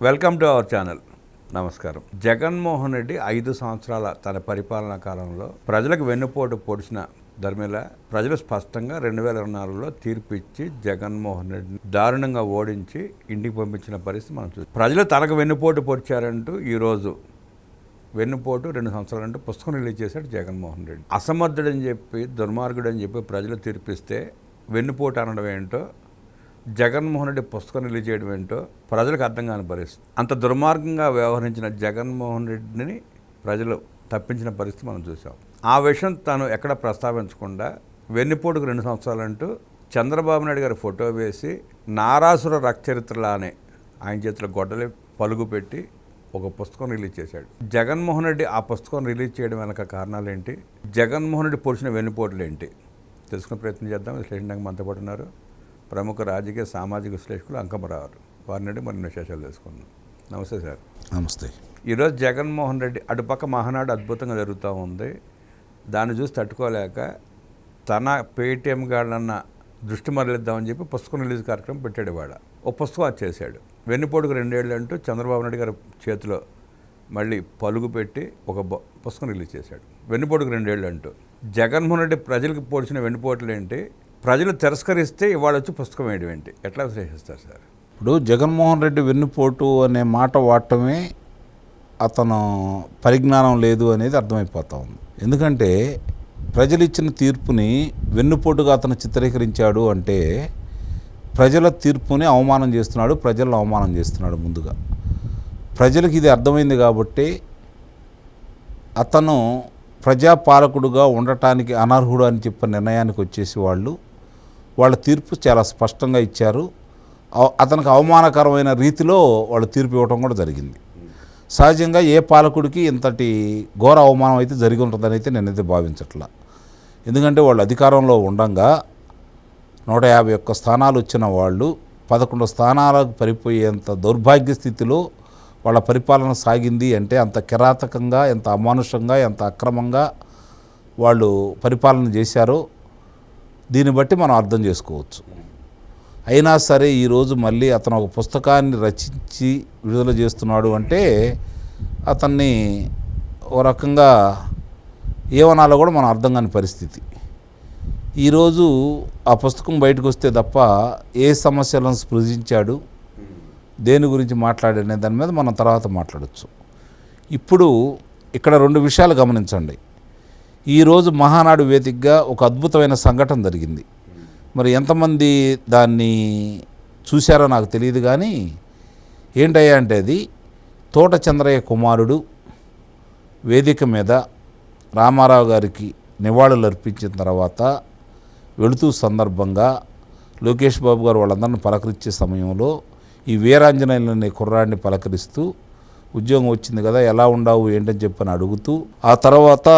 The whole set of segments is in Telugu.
Welcome to our channel. నమస్కారం. జగన్మోహన్ రెడ్డి 5 సంవత్సరాల తన పరిపాలనా కాలంలో ప్రజలకు వెన్నుపోటు పొడిచిన ధర్మిల ప్రజలు స్పష్టంగా 2024లో తీర్పు ఇచ్చి జగన్మోహన్ రెడ్డిని దారుణంగా ఓడించి ఇంటికి పంపించిన పరిస్థితి మనం చూస్తాం. ప్రజలు తనకు వెన్నుపోటు పొడిచారంటూ ఈరోజు వెన్నుపోటు 2 సంవత్సరాలంటూ పుస్తకం రిలీజ్ చేశాడు జగన్మోహన్ రెడ్డి. అసమర్థుడని చెప్పి దుర్మార్గుడని చెప్పి ప్రజలు తీర్పిస్తే వెన్నుపోటు అనడం ఏంటో, జగన్మోహన్ రెడ్డి పుస్తకం రిలీజ్ చేయడం ఏంటో ప్రజలకు అర్థం కాని పరిస్థితి. అంత దుర్మార్గంగా వ్యవహరించిన జగన్మోహన్ రెడ్డిని ప్రజలు తప్పించిన పరిస్థితి మనం చూసాం. ఆ విషయం తాను ఎక్కడ ప్రస్తావించకుండా వెన్నుపోటుకు 2 సంవత్సరాలంటూ చంద్రబాబు నాయుడు గారి ఫోటో వేసి నారాసుర రక్తచరిత్రలానే ఆయన చేతిలో గొడ్డలి పలుగు పెట్టి ఒక పుస్తకం రిలీజ్ చేశాడు. జగన్మోహన్ రెడ్డి ఆ పుస్తకం రిలీజ్ చేయడం వెనక కారణాలు ఏంటి, జగన్మోహన్ రెడ్డి పొడిచిన వెన్నుపోటులు ఏంటి తెలుసుకునే ప్రయత్నం చేద్దాం. విశ్లేషణకు మనతో పాటు ఉన్నారు ప్రముఖ రాజకీయ సామాజిక విశ్లేషకులు అంకమరావు. వారి నుండి మరిన్ని విశేషాలు తెలుసుకుందాం. నమస్తే సార్. నమస్తే. ఈరోజు జగన్మోహన్ రెడ్డి అటుపక్క మహానాడు అద్భుతంగా జరుగుతూ ఉంది. దాన్ని చూసి తట్టుకోలేక తన పేటీఎం గాళ్ళన్న దృష్టి మరలిద్దామని చెప్పి పుస్తకం రిలీజ్ కార్యక్రమం పెట్టాడు. వాడ ఒక పుస్తకం అది చేశాడు. వెన్నుపోటుకు 2 ఏళ్ళు అంటూ చంద్రబాబు నాయుడు గారి చేతిలో మళ్ళీ పలుగు పెట్టి ఒక పుస్తకం రిలీజ్ చేశాడు. వెన్నుపోటుకు 2 ఏళ్ళు అంటూ జగన్మోహన్ రెడ్డి ప్రజలకు పొడిచిన వెన్నుపోటులు ఏంటి, ప్రజలు తిరస్కరిస్తే ఇవాళ వచ్చి పుస్తకం వేయడం ఏంటి, ఎట్లా విశ్లేషిస్తారు సార్? ఇప్పుడు జగన్మోహన్ రెడ్డి వెన్నుపోటు అనే మాట వాడటమే అతను పరిజ్ఞానం లేదు అనేది అర్థమైపోతా ఉంది. ఎందుకంటే ప్రజలు ఇచ్చిన తీర్పుని వెన్నుపోటుగా అతను చిత్రీకరించాడు అంటే ప్రజల తీర్పుని అవమానం చేస్తున్నాడు, ప్రజలను అవమానం చేస్తున్నాడు. ముందుగా ప్రజలకు ఇది అర్థమైంది కాబట్టి అతను ప్రజాపాలకుడుగా ఉండటానికి అనర్హుడు అని చెప్పిన నిర్ణయానికి వచ్చేసి వాళ్ళ తీర్పు చాలా స్పష్టంగా ఇచ్చారు. అతనికి అవమానకరమైన రీతిలో వాళ్ళు తీర్పు ఇవ్వడం కూడా జరిగింది. సహజంగా ఏ పాలకుడికి ఇంతటి ఘోర అవమానం అయితే జరిగి ఉంటుందని అయితే నేనైతే భావించట్లా. ఎందుకంటే వాళ్ళు అధికారంలో ఉండంగా 151 స్థానాలు వచ్చిన వాళ్ళు 11 స్థానాలకు పడిపోయేంత దౌర్భాగ్య స్థితిలో వాళ్ళ పరిపాలన సాగింది అంటే అంత కిరాతకంగా, ఎంత అమానుషంగా, ఎంత అక్రమంగా వాళ్ళు పరిపాలన చేశారో దీన్ని బట్టి మనం అర్థం చేసుకోవచ్చు. అయినా సరే ఈరోజు మళ్ళీ అతను ఒక పుస్తకాన్ని రచించి విడుదల చేస్తున్నాడు అంటే అతన్ని ఓ రకంగా ఏమనాలో కూడా మనం అర్థం కాని పరిస్థితి. ఈరోజు ఆ పుస్తకం బయటకు వస్తే తప్ప ఏ సమస్యలను స్పృశించాడు, దేని గురించి మాట్లాడనే దాని మీద మనం తర్వాత మాట్లాడచ్చు. ఇప్పుడు ఇక్కడ 2 విషయాలు గమనించండి. ఈరోజు మహానాడు వేదికగా ఒక అద్భుతమైన సంఘటన జరిగింది. మరి ఎంతమంది దాన్ని చూశారో నాకు తెలియదు కానీ ఏంటయ్యా అంటే అది తోట చంద్రయ్య కుమారుడు వేదిక మీద రామారావు గారికి నివాళులు అర్పించిన తర్వాత వెళుతూ సందర్భంగా లోకేష్ బాబు గారు వాళ్ళందరిని పలకరించే సమయంలో ఈ వీరాంజనేయులు అనే కుర్రాడిని పలకరిస్తూ ఉద్యోగం వచ్చింది కదా, ఎలా ఉండావు ఏంటని చెప్పని అడుగుతూ ఆ తర్వాత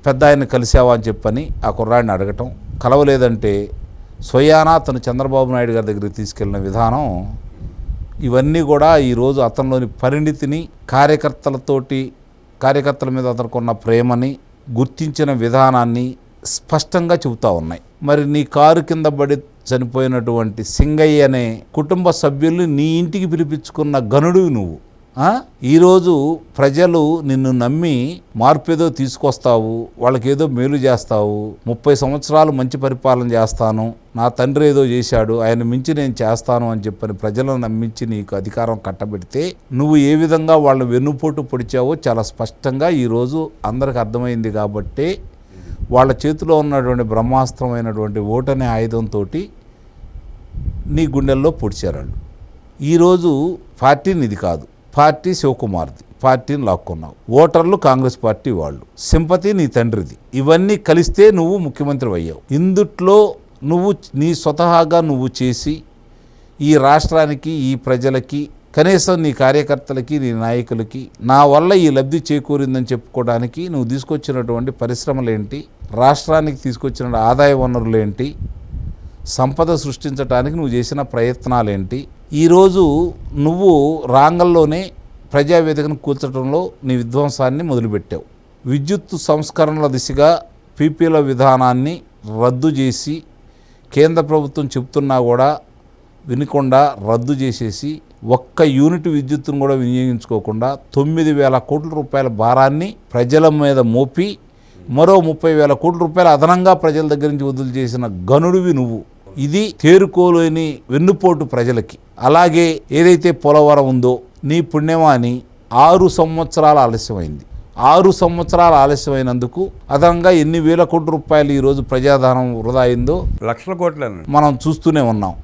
పెద్ద ఆయన కలిసావా అని చెప్పని ఆ కుర్రాడిని అడగటం, కలవలేదంటే స్వయానా అతను చంద్రబాబు నాయుడు గారి దగ్గరికి తీసుకెళ్లిన విధానం, ఇవన్నీ కూడా ఈరోజు అతనిలోని పరిణితిని, కార్యకర్తల మీద అతనుకున్న ప్రేమని గుర్తించిన విధానాన్ని స్పష్టంగా చెబుతూ ఉన్నాయి. మరి నీ కారు కింద పడి చనిపోయినటువంటి సింగయ్య అనే కుటుంబ సభ్యుల్ని నీ ఇంటికి పిలిపించుకున్న గనుడు నువ్వు. ఈరోజు ప్రజలు నిన్ను నమ్మి మార్పేదో తీసుకొస్తావు, వాళ్ళకేదో మేలు చేస్తావు, 30 సంవత్సరాలు మంచి పరిపాలన చేస్తాను, నా తండ్రి ఏదో చేశాడు, ఆయన మించి నేను చేస్తాను అని చెప్పని ప్రజలను నమ్మించి నీకు అధికారం కట్టబెడితే నువ్వు ఏ విధంగా వాళ్ళని వెన్నుపోటు పొడిచావో చాలా స్పష్టంగా ఈరోజు అందరికి అర్థమైంది. కాబట్టి వాళ్ళ చేతిలో ఉన్నటువంటి బ్రహ్మాస్త్రమైనటువంటి ఓటనే ఆయుధంతో నీ గుండెల్లో పొడిచారు వాళ్ళు. ఈరోజు పార్టీ నీది కాదు, పార్టీ శివకుమార్ది, పార్టీని లాక్కున్నావు. ఓటర్లు కాంగ్రెస్ పార్టీ వాళ్ళు, సింపతి నీ తండ్రిది. ఇవన్నీ కలిస్తే నువ్వు ముఖ్యమంత్రి అయ్యావు. ఇందుట్లో నువ్వు నీ స్వతహాగా నువ్వు చేసి ఈ రాష్ట్రానికి, ఈ ప్రజలకి, కనీసం నీ కార్యకర్తలకి, నీ నాయకులకి నా వల్ల ఈ లబ్ధి చేకూరిందని చెప్పుకోవడానికి నువ్వు తీసుకొచ్చినటువంటి పరిశ్రమలేంటి, రాష్ట్రానికి తీసుకొచ్చిన ఆదాయ వనరులేంటి, సంపద సృష్టించడానికి నువ్వు చేసిన ప్రయత్నాలేంటి, ఈరోజు నువ్వు రాంగల్లోనే ప్రజావేదికను కూల్చడంలో నీ విధ్వంసాన్ని మొదలుపెట్టావు. విద్యుత్ సంస్కరణల దిశగా పీపీల విధానాన్ని రద్దు చేసి కేంద్ర ప్రభుత్వం చెబుతున్నా కూడా వినకుండా రద్దు చేసేసి ఒక్క యూనిట్ విద్యుత్తును కూడా వినియోగించుకోకుండా 9,000 కోట్ల రూపాయల భారాన్ని ప్రజల మీద మోపి మరో 30,000 కోట్ల రూపాయలు అదనంగా ప్రజల దగ్గర నుంచి వదులు చేసిన గనుడివి నువ్వు. ఇది తేరుకోలేని వెన్నుపోటు ప్రజలకి. అలాగే ఏదైతే పోలవరం ఉందో నీ పుణ్యమాని 6 సంవత్సరాల ఆలస్యమైంది. 6 సంవత్సరాల ఆలస్యమైనందుకు అదనంగా ఎన్ని వేల కోట్ల రూపాయలు ఈరోజు ప్రజాధనం వృధా అయిందో లక్షల కోట్లను మనం చూస్తూనే ఉన్నాం.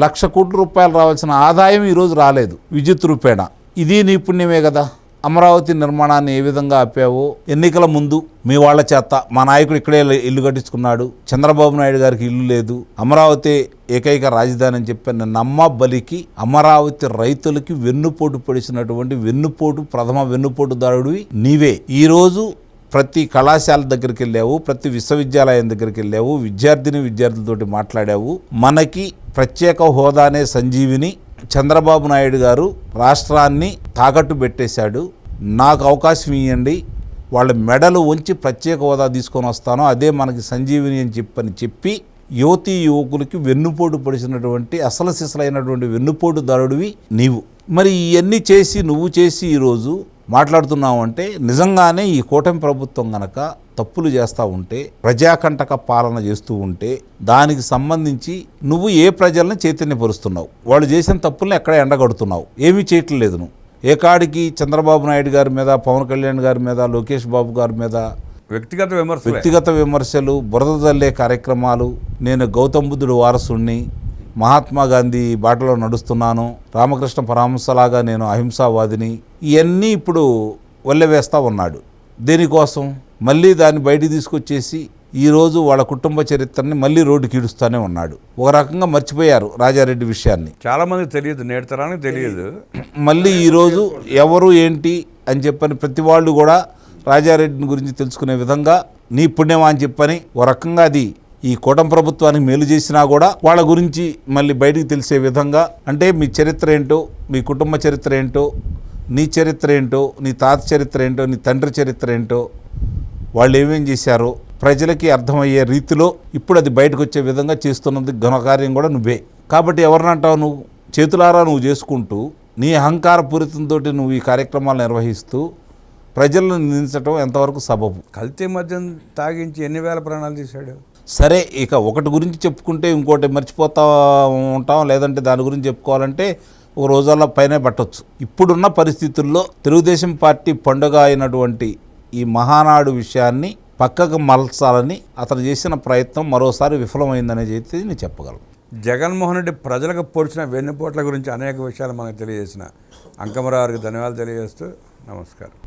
1,00,000 కోట్ల రూపాయలు రావాల్సిన ఆదాయం ఈరోజు రాలేదు విద్యుత్ రూపేణ. ఇది నీ పుణ్యమే కదా. అమరావతి నిర్మాణాన్ని ఏ విధంగా ఆపావో ఎన్నికల ముందు మీ వాళ్ళ చేత మా నాయకుడు ఇక్కడే ఇల్లు కట్టించుకున్నాడు, చంద్రబాబు నాయుడు గారికి ఇల్లు లేదు, అమరావతి ఏకైక రాజధాని అని చెప్పిన నమ్మబలికి అమరావతి రైతులకి వెన్నుపోటు పొడిచినటువంటి ప్రథమ వెన్నుపోటుదారుడివి నీవే. ఈరోజు ప్రతి కళాశాల దగ్గరికి వెళ్ళావు, ప్రతి విశ్వవిద్యాలయం దగ్గరికి వెళ్ళావు, విద్యార్థులతోటి మాట్లాడావు. మనకి ప్రత్యేక హోదానే సంజీవిని. చంద్రబాబు నాయుడు గారు రాష్ట్రాన్ని తాకట్టు పెట్టేశాడు, నాకు అవకాశం ఇవ్వండి, వాళ్ళ మెడలు వంచి ప్రత్యేక హోదా తీసుకొని వస్తాను, అదే మనకి సంజీవిని అని చెప్పి యువతీ యువకులకి వెన్నుపోటు పొడిచినటువంటి అసలు సిసలైనటువంటి వెన్నుపోటుదారుడివి నీవు. మరి ఇవన్నీ నువ్వు చేసి ఈరోజు మాట్లాడుతున్నావు అంటే నిజంగానే ఈ కూటమి ప్రభుత్వం గనక తప్పులు చేస్తూ ఉంటే, ప్రజాకంటక పాలన చేస్తూ ఉంటే దానికి సంబంధించి నువ్వు ఏ ప్రజల్ని చైతన్యపరుస్తున్నావు? వాళ్ళు చేసిన తప్పుల్ని ఎక్కడ ఎండగడుతున్నావు? ఏమీ చేయట్లేదు నువ్వు. ఏకాడికి చంద్రబాబు నాయుడు గారి మీద, పవన్ కళ్యాణ్ గారి మీద, లోకేష్ బాబు గారి మీద వ్యక్తిగత విమర్శలు, బురద జల్లే కార్యక్రమాలు, నేను గౌతమ్ బుద్ధుడు వారసుణ్ణి, మహాత్మా గాంధీ బాటలో నడుస్తున్నాను, రామకృష్ణ పరమహంసలాగా నేను అహింసావాదిని, ఇవన్నీ ఇప్పుడు వల్లెవేస్తూ ఉన్నాడు. దేనికోసం? మళ్ళీ దాన్ని బయటికి తీసుకొచ్చేసి ఈరోజు వాళ్ళ కుటుంబ చరిత్రని మళ్ళీ రోడ్డుకి ఈడుస్తూనే ఉన్నాడు. ఒక రకంగా మర్చిపోయారు రాజారెడ్డి విషయాన్ని. చాలా మందికి తెలియదు, నేటి తరానికి తెలియదు. మళ్ళీ ఈరోజు ఎవరు ఏంటి అని చెప్పని ప్రతి వాళ్ళు కూడా రాజారెడ్డిని గురించి తెలుసుకునే విధంగా నీ పుణ్యమా అని చెప్పని ఒక రకంగా అది ఈ కూటమి ప్రభుత్వానికి మేలు చేసినా కూడా వాళ్ళ గురించి మళ్ళీ బయటికి తెలిసే విధంగా, అంటే మీ చరిత్ర ఏంటో, మీ కుటుంబ చరిత్ర ఏంటో, నీ చరిత్ర ఏంటో, నీ తాత చరిత్ర ఏంటో, నీ తండ్రి చరిత్ర ఏంటో, వాళ్ళు ఏమేం చేశారో ప్రజలకి అర్థమయ్యే రీతిలో ఇప్పుడు అది బయటకు వచ్చే విధంగా చేస్తున్నది ఘనకార్యం కూడా నువ్వే. కాబట్టి ఎవరినంటావు? నువ్వు చేతులారా నువ్వు చేసుకుంటూ నీ అహంకారపూరితంతో నువ్వు ఈ కార్యక్రమాలు నిర్వహిస్తూ ప్రజలను నిందించడం ఎంతవరకు సబబు? కల్తీ మద్యం తాగించి ఎన్ని వేల ప్రాణాలు తీశాడు. సరే, ఇక ఒకటి గురించి చెప్పుకుంటే ఇంకోటి మర్చిపోతా ఉంటాం, లేదంటే దాని గురించి చెప్పుకోవాలంటే ఒక రోజుల్లో పైనే పట్టవచ్చు. ఇప్పుడున్న పరిస్థితుల్లో తెలుగుదేశం పార్టీ పండుగ అయినటువంటి ఈ మహానాడు విషయాన్ని పక్కకు మలచాలని అతను చేసిన ప్రయత్నం మరోసారి విఫలమైందనే చెప్పి నేను చెప్పగలను. జగన్మోహన్ రెడ్డి ప్రజలకు పొడిచిన వెన్నుపోట్ల గురించి అనేక విషయాలు మనకు తెలియజేసిన అంకమరావుకి ధన్యవాదాలు తెలియజేస్తూ నమస్కారం.